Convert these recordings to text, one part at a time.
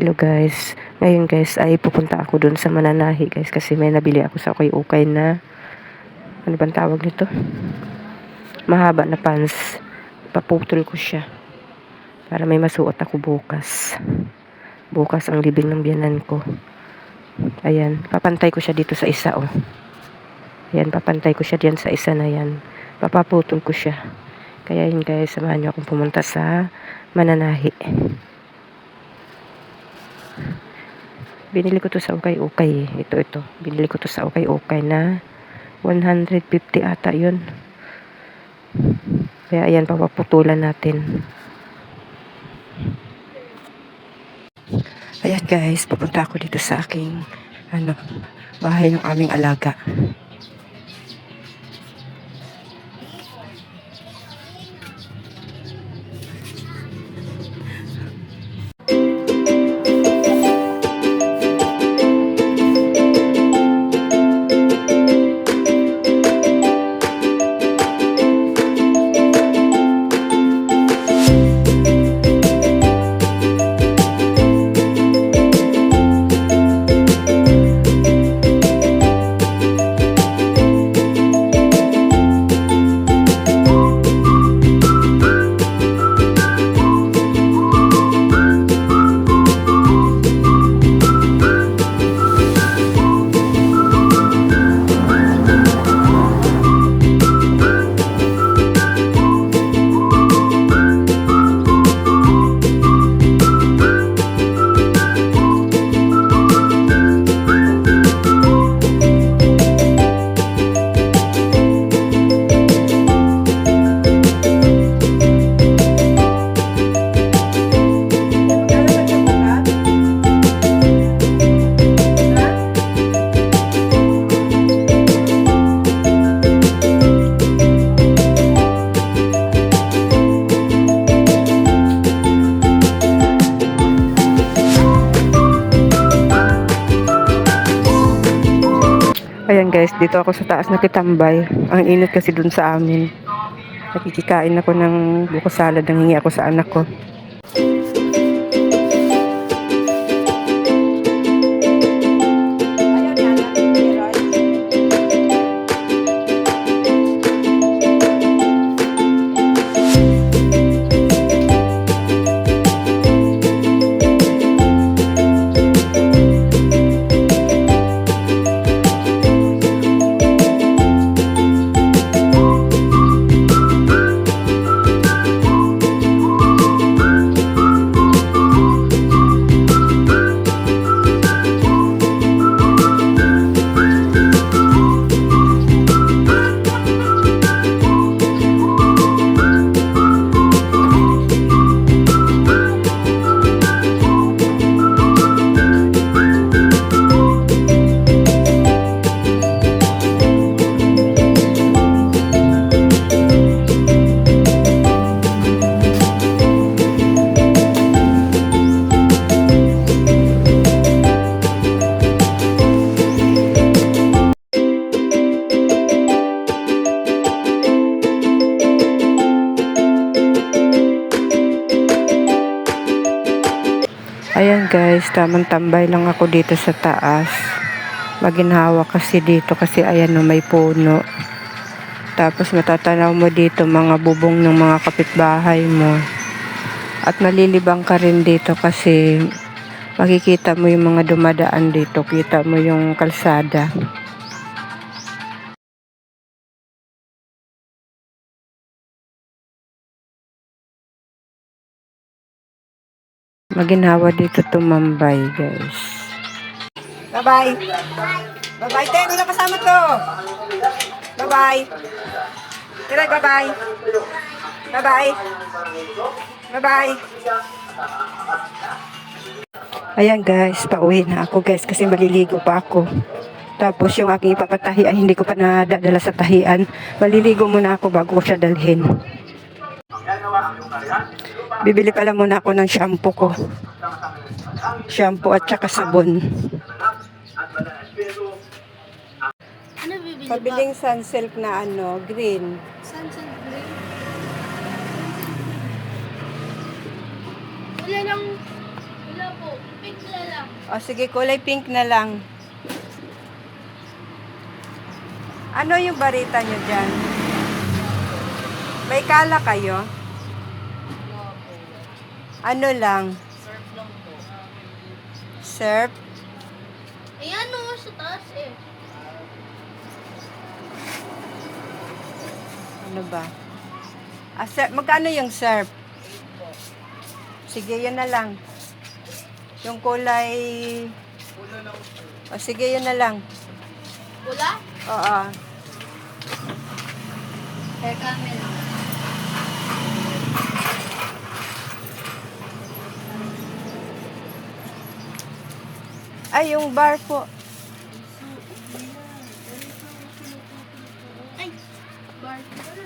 Hello guys. Ngayon guys ay pupunta ako dun sa Mananahi guys kasi may nabili ako sa ukay-ukay na ano bang tawag nito? Mahaba na pants. Paputol ko siya para may masuot ako bukas. Bukas ang libing ng biyanan ko. Ayan, papantay ko siya dito sa isa oh. Ayan, papantay ko siya diyan sa isa na yan. Papaputol ko siya. Kaya yun guys, samahan niyo akong pumunta sa Mananahi. Binili ko to sa ukay-ukay eh. Ito. Binili ko to sa ukay-ukay na 150 ata yun. Kaya ayan, papaputulan natin. Ayan guys, pupunta ako dito sa aking bahay ng aming alaga. Ayan guys, dito ako sa taas nakitambay. Ang init kasi dun sa amin. Nakikikain ako ng buko salad, nanghingi ako sa anak ko. Ayan guys, tamang tambay lang ako dito sa taas. Maginhawa kasi dito kasi ayan no, may puno. Tapos matatanaw mo dito mga bubong ng mga kapitbahay mo. At malilibang ka rin dito kasi makikita mo yung mga dumadaan dito. Kita mo yung kalsada. Maginhawa dito tumambay guys. Bye-bye. Bye-bye, Ten. Una kasama to. Bye-bye. Tira, bye-bye. Bye-bye. Bye-bye. Ayan guys, pauwi na ako guys kasi maliligo pa ako. Tapos yung aking ipapatahi ay hindi ko pa nadadala sa tahian. Maliligo muna ako bago ko siya dalhin. Bibili pala muna ako ng shampoo ko. Shampoo at saka sabon. Ano bibili Pabiling sunsilk na green. Sunset green. Wala lang Wala po. Pink na lang. O sige, kulay pink na lang. Ano yung barita nyo dyan? May kala kayo? Ano lang? Surf? Ayan o, sa taas eh. Ano ba? Magkano yung surf? Sige, yun na lang. Yung kulay... O sige, yun na lang. Wala? Oo. Hair camera. Ay, yung bar po. Ay! Bar. Camera.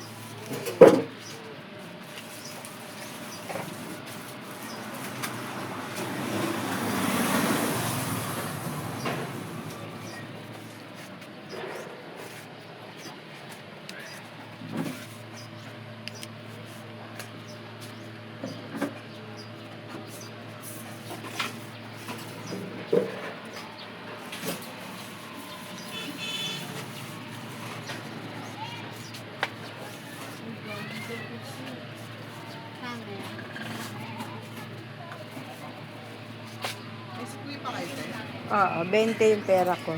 Oo, 20 yung pera ko.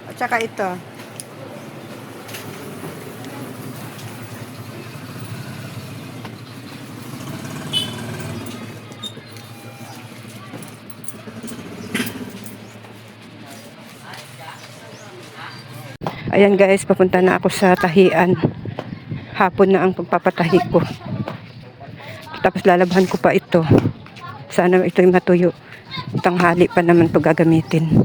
At saka ito. Ayan guys, papunta na ako sa tahian. Hapon na ang pagpapatahi ko. Tapos lalabhan ko pa ito. Sana ito'y matuyo. Tanghali pa naman ito gagamitin.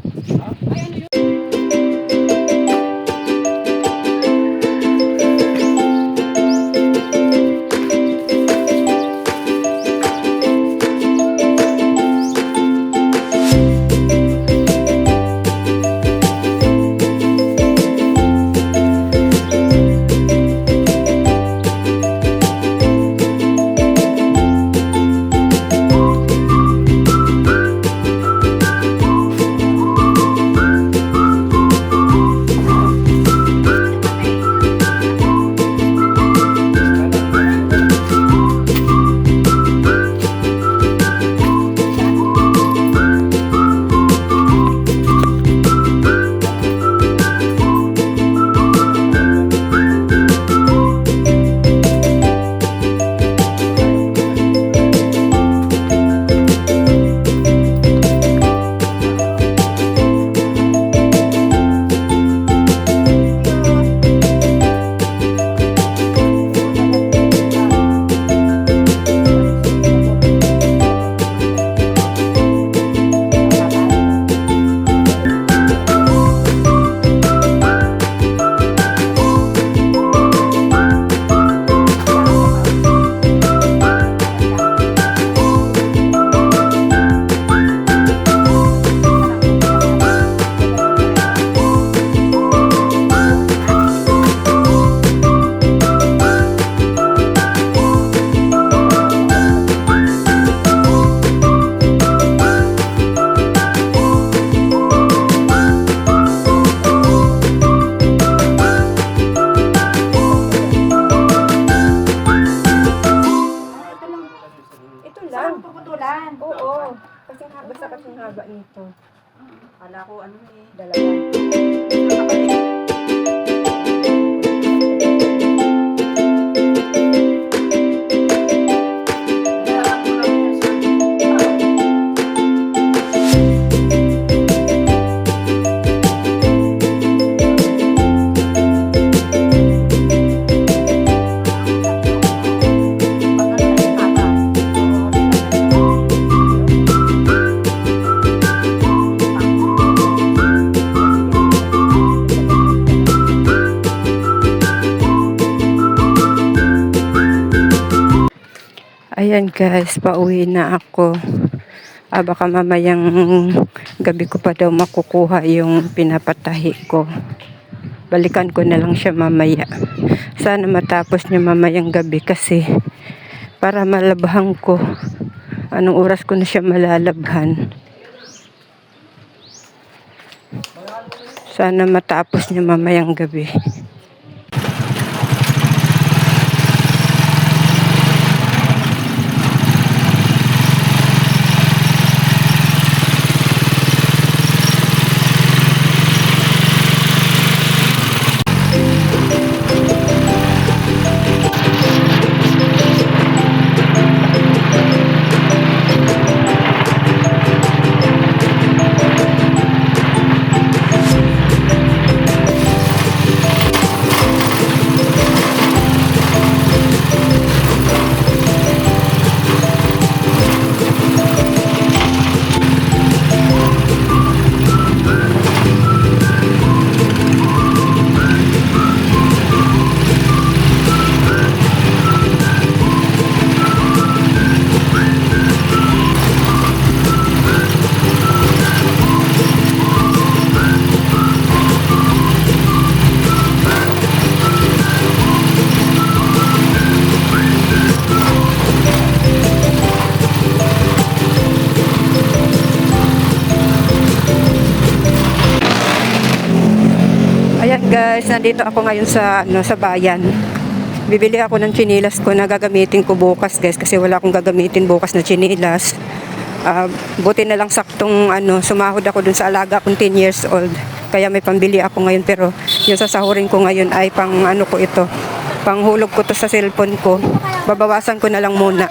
Ito lang. Puputulan. Oo. Kasi basta kasing haba nito. Kala ko ano eh. Dalawa. Ayan guys, pauwi na ako. Baka mamayang gabi ko pa daw makukuha yung pinapatahi ko. Balikan ko na lang siya mamaya. Sana matapos niya mamayang gabi kasi para malabhan ko anong oras ko na siya malalabhan. Sana matapos niya mamayang gabi. Ayan guys, nandito ako ngayon sa sa bayan. Bibili ako ng tsinilas ko na gagamitin ko bukas guys kasi wala akong gagamitin bukas na tsinilas. Buti na lang saktong sumahod ako dun sa alaga kong 10 years old. Kaya may pambili ako ngayon pero yung sasahurin ko ngayon ay pang ko ito. Panghulog ko to sa cellphone ko. Babawasan ko na lang muna.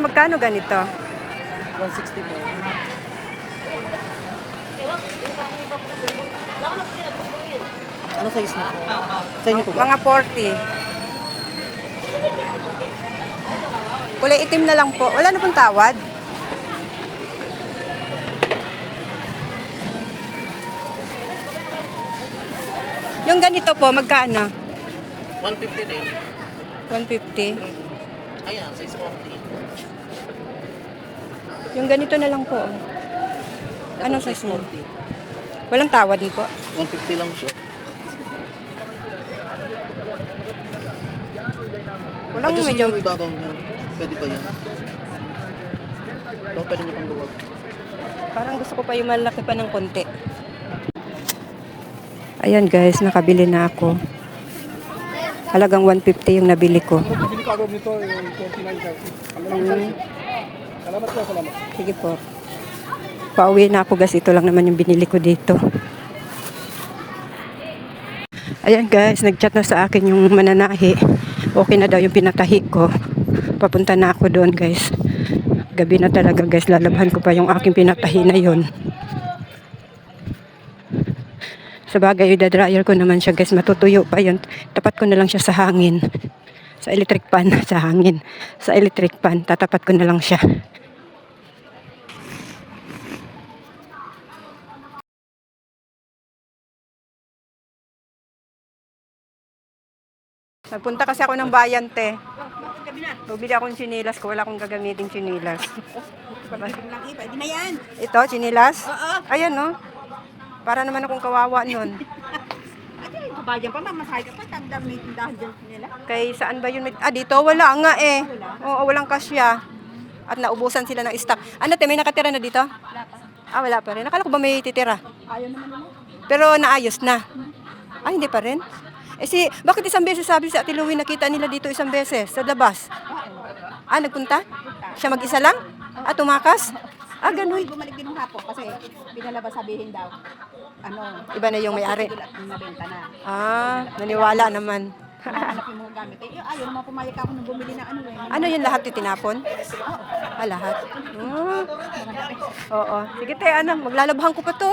Magkano ganito? 160 po. Ano size na po? Sa inyo po ba? Mga 40. Kulay itim na lang po. Wala na pong tawad. Yung ganito po, magkano? 150 din. 150. Ayan, size 40. Yung ganito na lang po. Anong size mo? Walang tawad din po. 150 lang siya. Walang Adjust medyo... nyo yung ibabaw niya. Pwede pa yan. Pwede nyo pang luwag. Parang gusto ko pa yung malaki pa ng konti. Ayan guys, nakabili na ako. Halagang 150 yung nabili ko. Bili ka agad nito, 49. Salamat po, salamat. Sige po. Pauwi na ako guys. Ito lang naman yung binili ko dito. Ayan guys, nag-chat na sa akin yung mananahi. Okay na daw yung pinatahi ko. Papunta na ako doon guys. Gabi na talaga guys. Lalabhan ko pa yung aking pinatahi na yun. Sa bagay, i-dryer ko naman siya guys. Matutuyo pa yun. Tapat ko na lang siya sa hangin. Sa electric pan. Sa hangin. Sa electric pan. Tatapat ko na lang siya. Nagpunta kasi ako ng bayan, te. Bumili akong chinilas ko. Wala akong gagamitin chinilas. Pwede na yan. Ito, chinilas? Oo. Ayan, no? Para naman akong kawawa nun. Kabayan pa, mamasahe ka pa. Tandang may tindahan dyan nila. Kay saan ba yun? Dito? Wala nga eh. Oo, walang kasya. At naubusan sila ng stock. Ano, te? May nakatira na dito? Wala pa. Wala pa rin. Nakala ko ba may titira? Ayaw naman nila. Pero naayos na. Hindi pa rin? Bakit isang beses sabi si Ate Louie nakita nila dito isang beses sa labas? Nagpunta? Siya mag-isa lang? Tumakas? Ah, ganun. Bumalik din ng hapon kasi pinalabas sabihin daw. Ano, Iba na yung may-ari. at nabenta na. Ah, naniwala naman. Hinahanap yung mga gamit. Ayaw naman pumayag ako nung bumili ng ano eh. Ano yun, lahat itinapon? Ah, lahat. Oo. Sige te, ano, maglalabhan ko pa to.